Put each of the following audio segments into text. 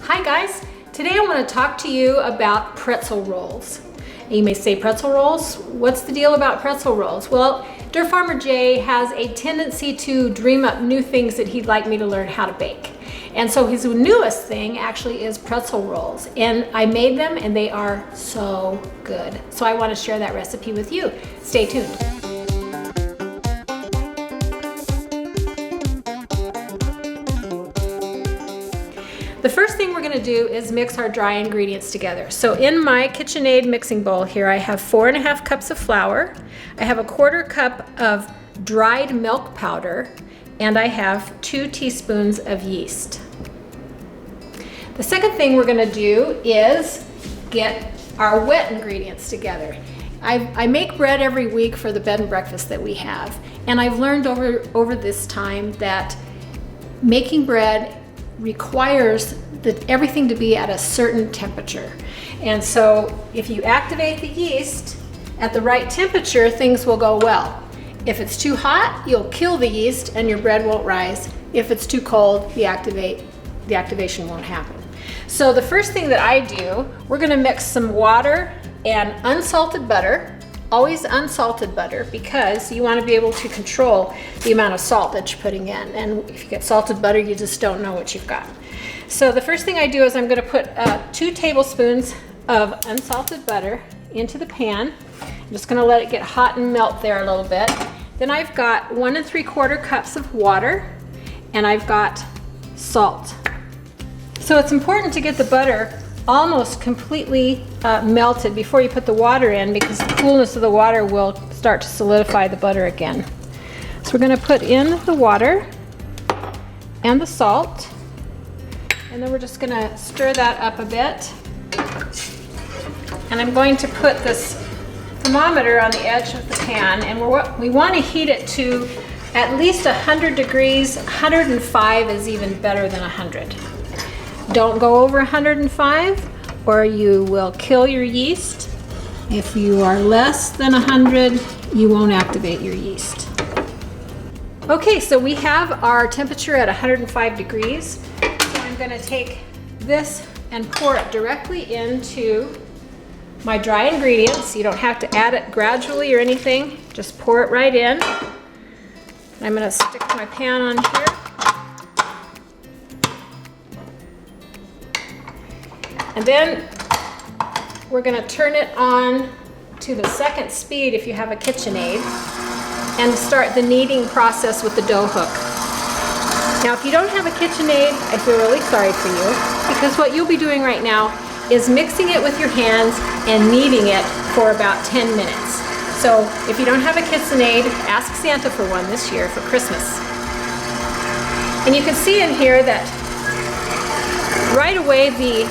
Hi guys, today I want to talk to you about pretzel rolls. You may say, pretzel rolls? What's the deal about pretzel rolls? Well, Dirt Farmer Jay has a tendency to dream up new things that he'd like me to learn how to bake. And so his newest thing actually is pretzel rolls. And I made them and they are so good. So I want to share that recipe with you. Stay tuned. The first thing we're going to do is mix our dry ingredients together. So in my KitchenAid mixing bowl here, I have 4½ cups of flour, I have 1/4 cup of dried milk powder, and I have 2 teaspoons of yeast. The second thing we're going to do is get our wet ingredients together. I make bread every week for the bed and breakfast that we have, and I've learned over this time that making bread requires everything to be at a certain temperature. And so if you activate the yeast at the right temperature, things will go well. If it's too hot, you'll kill the yeast and your bread won't rise. If it's too cold, the activation won't happen. So the first thing that I do, we're gonna mix some water and unsalted butter. Always unsalted butter, because you want to be able to control the amount of salt that you're putting in. And if you get salted butter, you just don't know what you've got. So the first thing I do is I'm going to put 2 tablespoons of unsalted butter into the pan. I'm just going to let it get hot and melt there a little bit. Then I've got 1 3/4 cups of water, and I've got salt. So it's important to get the butter almost completely melted before you put the water in, because the coolness of the water will start to solidify the butter again. So we're going to put in the water and the salt, and then we're just going to stir that up a bit. And I'm going to put this thermometer on the edge of the pan, and we want to heat it to at least 100 degrees. 105 is even better than 100. Don't go over 105 or you will kill your yeast. If you are less than 100, you won't activate your yeast. Okay, so we have our temperature at 105 degrees. So I'm going to take this and pour it directly into my dry ingredients. You don't have to add it gradually or anything. Just pour it right in. I'm going to stick my pan on here. And then we're going to turn it on to the second speed if you have a KitchenAid, and start the kneading process with the dough hook. Now if you don't have a KitchenAid, I feel really sorry for you, because what you'll be doing right now is mixing it with your hands and kneading it for about 10 minutes. So if you don't have a KitchenAid, ask Santa for one this year for Christmas. And you can see in here that right away the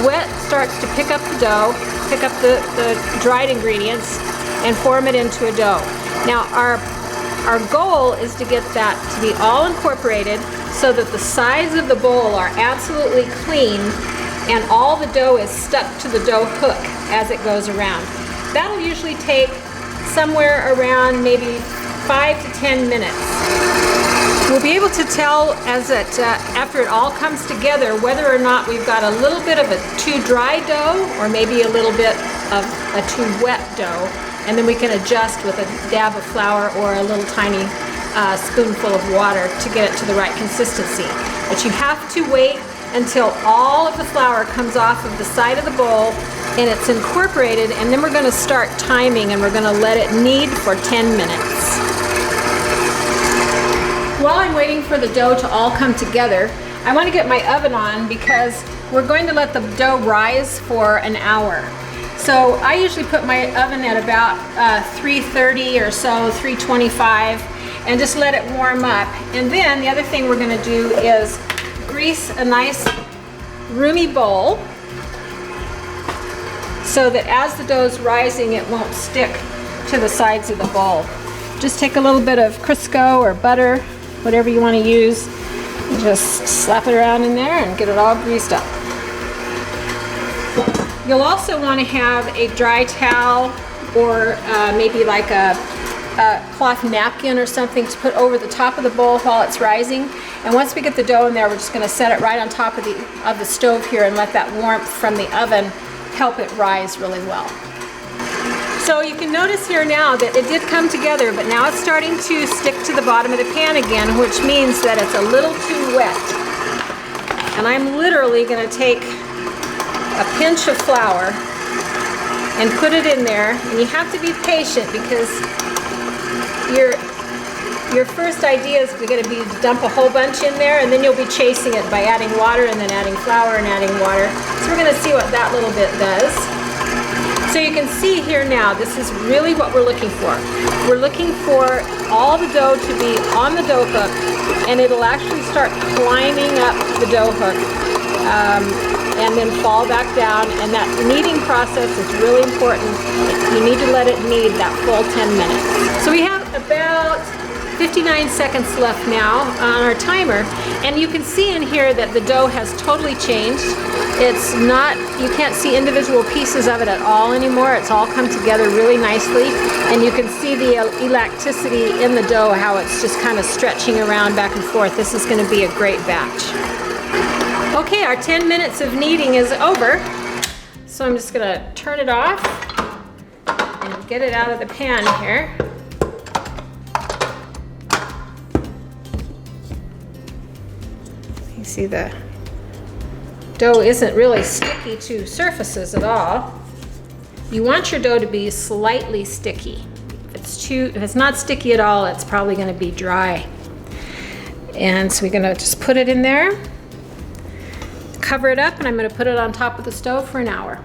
wet starts to pick up the dough, pick up the dried ingredients, and form it into a dough. Now our goal is to get that to be all incorporated so that the sides of the bowl are absolutely clean and all the dough is stuck to the dough hook as it goes around. That'll usually take somewhere around maybe 5 to 10 minutes. We'll be able to tell after it all comes together whether or not we've got a little bit of a too dry dough or maybe a little bit of a too wet dough, and then we can adjust with a dab of flour or a little tiny spoonful of water to get it to the right consistency. But you have to wait until all of the flour comes off of the side of the bowl and it's incorporated, and then we're going to start timing and we're going to let it knead for 10 minutes. While I'm waiting for the dough to all come together, I want to get my oven on because we're going to let the dough rise for an hour. So I usually put my oven at about 330 or so, 325, and just let it warm up. And then the other thing we're going to do is grease a nice roomy bowl so that as the dough's rising it won't stick to the sides of the bowl. Just take a little bit of Crisco or butter, whatever you want to use, and just slap it around in there and get it all greased up. You'll also want to have a dry towel or maybe like a a cloth napkin or something to put over the top of the bowl while it's rising. And once we get the dough in there, we're just going to set it right on top of the stove here and let that warmth from the oven help it rise really well. So you can notice here now that it did come together, but now it's starting to stick to the bottom of the pan again, which means that it's a little too wet. And I'm literally going to take a pinch of flour and put it in there. And you have to be patient because your first idea is going to be to dump a whole bunch in there, and then you'll be chasing it by adding water and then adding flour and adding water. So we're going to see what that little bit does. So you can see here now, this is really what we're looking for. We're looking for all the dough to be on the dough hook, and it'll actually start climbing up the dough hook and then fall back down. And that kneading process is really important. You need to let it knead that full 10 minutes. So we have about 59 seconds left now on our timer, and you can see in here that the dough has totally changed. It's not, you can't see individual pieces of it at all anymore. It's all come together really nicely, and you can see the elasticity in the dough, how it's just kind of stretching around back and forth. This is going to be a great batch. Okay, our 10 minutes of kneading is over, so I'm just going to turn it off and get it out of the pan here. You see the dough isn't really sticky to surfaces at all. You want your dough to be slightly sticky. If it's not sticky at all, it's probably going to be dry. And so we're going to just put it in there, cover it up, and I'm going to put it on top of the stove for an hour.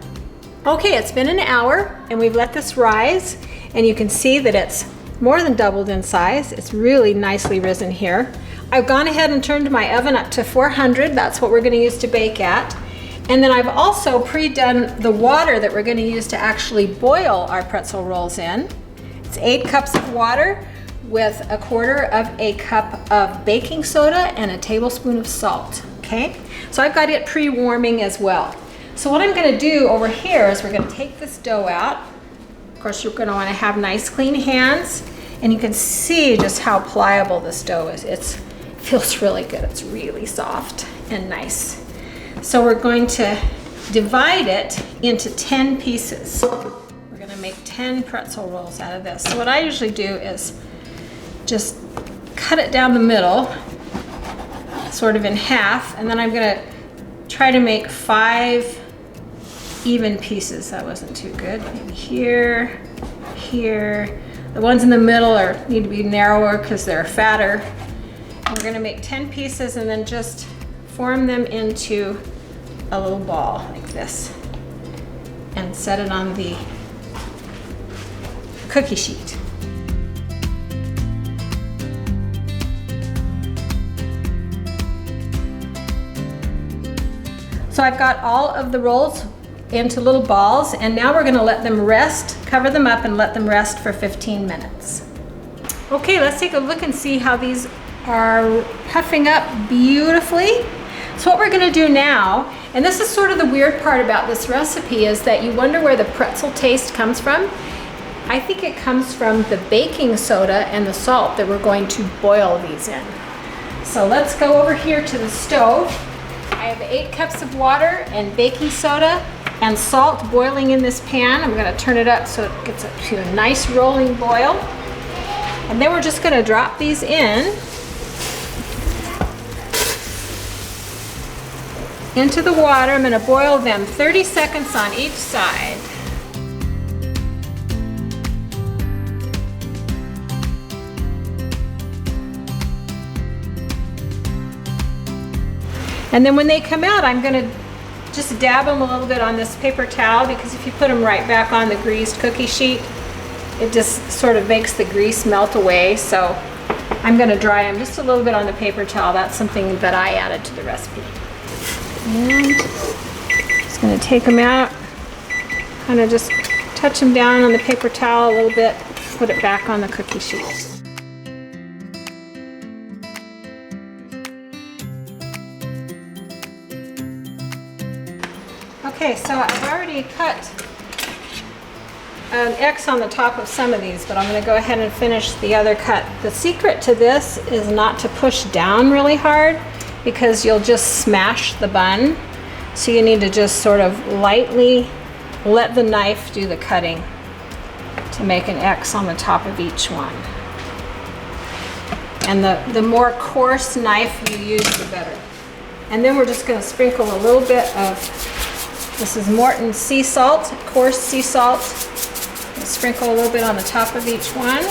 Okay, it's been an hour, and we've let this rise, and you can see that it's more than doubled in size. It's really nicely risen here. I've gone ahead and turned my oven up to 400. That's what we're going to use to bake at. And then I've also pre-done the water that we're going to use to actually boil our pretzel rolls in. It's 8 cups of water with 1/4 cup of baking soda and a tablespoon of salt. Okay, so I've got it pre-warming as well. So what I'm going to do over here is we're going to take this dough out. Of course, you're going to want to have nice clean hands, and you can see just how pliable this dough is. It feels really good. It's really soft and nice. So we're going to divide it into 10 pieces. We're going to make 10 pretzel rolls out of this. So what I usually do is just cut it down the middle, sort of in half, and then I'm going to try to make 5 even pieces. That wasn't too good. Maybe here, here. The ones in the middle need to be narrower because they're fatter. We're going to make 10 pieces and then just form them into a little ball like this and set it on the cookie sheet. So I've got all of the rolls into little balls, and now we're going to let them rest, cover them up and let them rest for 15 minutes. Okay, let's take a look and see how these are puffing up beautifully. So what we're going to do now, and this is sort of the weird part about this recipe, is that you wonder where the pretzel taste comes from. I think it comes from the baking soda and the salt that we're going to boil these in. So let's go over here to the stove. I have 8 cups of water and baking soda and salt boiling in this pan. I'm going to turn it up so it gets up to a nice rolling boil. And then we're just going to drop these in into the water. I'm going to boil them 30 seconds on each side. And then when they come out, I'm going to just dab them a little bit on this paper towel, because if you put them right back on the greased cookie sheet, it just sort of makes the grease melt away. So I'm going to dry them just a little bit on the paper towel. That's something that I added to the recipe. And just going to take them out, kind of just touch them down on the paper towel a little bit, put it back on the cookie sheet. Okay, so I've already cut an X on the top of some of these, but I'm going to go ahead and finish the other cut. The secret to this is not to push down really hard because you'll just smash the bun. So you need to just sort of lightly let the knife do the cutting to make an X on the top of each one. And the more coarse knife you use, the better. And then we're just going to sprinkle a little bit of, this is Morton sea salt, coarse sea salt. Sprinkle a little bit on the top of each one.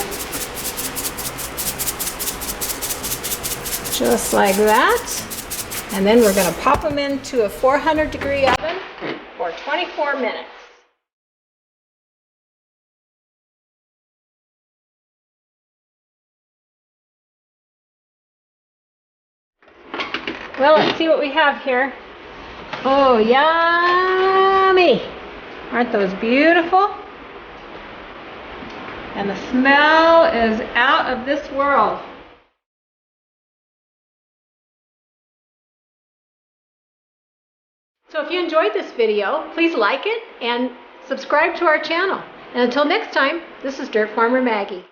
Just like that. And then we're going to pop them into a 400-degree oven for 24 minutes. Well, let's see what we have here. Oh, yummy! Aren't those beautiful? And the smell is out of this world. So if you enjoyed this video, please like it and subscribe to our channel. And until next time, this is Dirt Farmer Maggie.